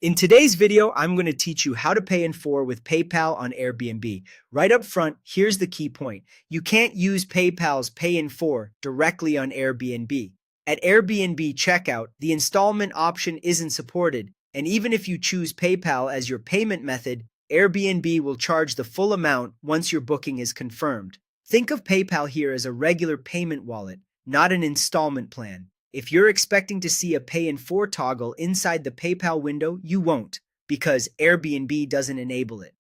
In today's video, I'm going to teach you how to pay in full with PayPal on Airbnb. Right up front, here's the key point. You can't use PayPal's Pay in full directly on Airbnb. At Airbnb checkout, the installment option isn't supported, and even if you choose PayPal as your payment method, Airbnb will charge the full amount once your booking is confirmed. Think of PayPal here as a regular payment wallet, not an installment plan. If you're expecting to see a pay in full toggle inside the PayPal window, you won't, because Airbnb doesn't enable it.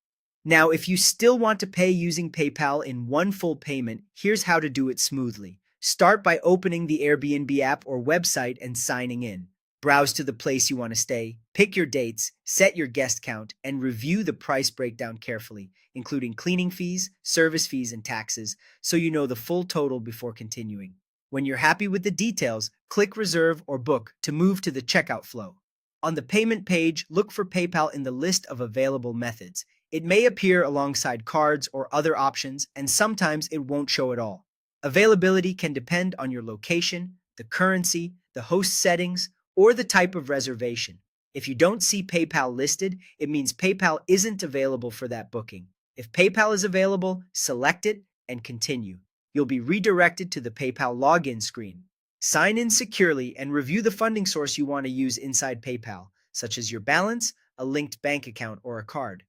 Now, if you still want to pay using PayPal in one full payment, here's how to do it smoothly. Start by opening the Airbnb app or website and signing in. Browse to the place you want to stay, pick your dates, set your guest count, and review the price breakdown carefully, including cleaning fees, service fees, and taxes, so you know the full total before continuing. When you're happy with the details, click Reserve or Book to move to the checkout flow. On the payment page, look for PayPal in the list of available methods. It may appear alongside cards or other options, and sometimes it won't show at all. Availability can depend on your location, the currency, the host settings, or the type of reservation. If you don't see PayPal listed, it means PayPal isn't available for that booking. If PayPal is available, select it and continue. You'll be redirected to the PayPal login screen. Sign in securely and review the funding source you want to use inside PayPal, such as your balance, a linked bank account, or a card.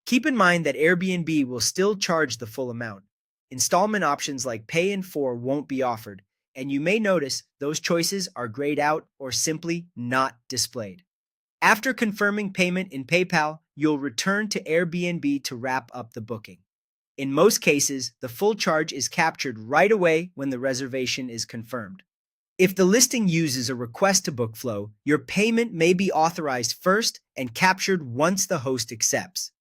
Keep in mind that Airbnb will still charge the full amount. Installment options like Pay in full won't be offered, and you may notice those choices are grayed out or simply not displayed. After confirming payment in PayPal, you'll return to Airbnb to wrap up the booking. In most cases, the full charge is captured right away when the reservation is confirmed. If the listing uses a request to book flow, your payment may be authorized first and captured once the host accepts.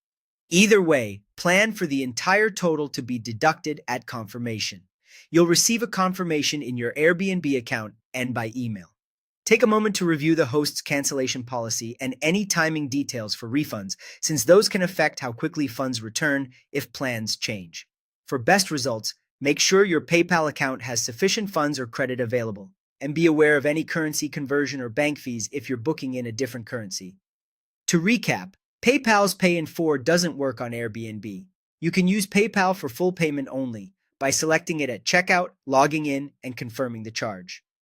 Either way, plan for the entire total to be deducted at confirmation. You'll receive a confirmation in your Airbnb account and by email. Take a moment to review the host's cancellation policy and any timing details for refunds, since those can affect how quickly funds return if plans change. For best results, make sure your PayPal account has sufficient funds or credit available, and be aware of any currency conversion or bank fees if you're booking in a different currency. To recap, PayPal's Pay in full doesn't work on Airbnb. You can use PayPal for full payment only by selecting it at checkout, logging in, and confirming the charge.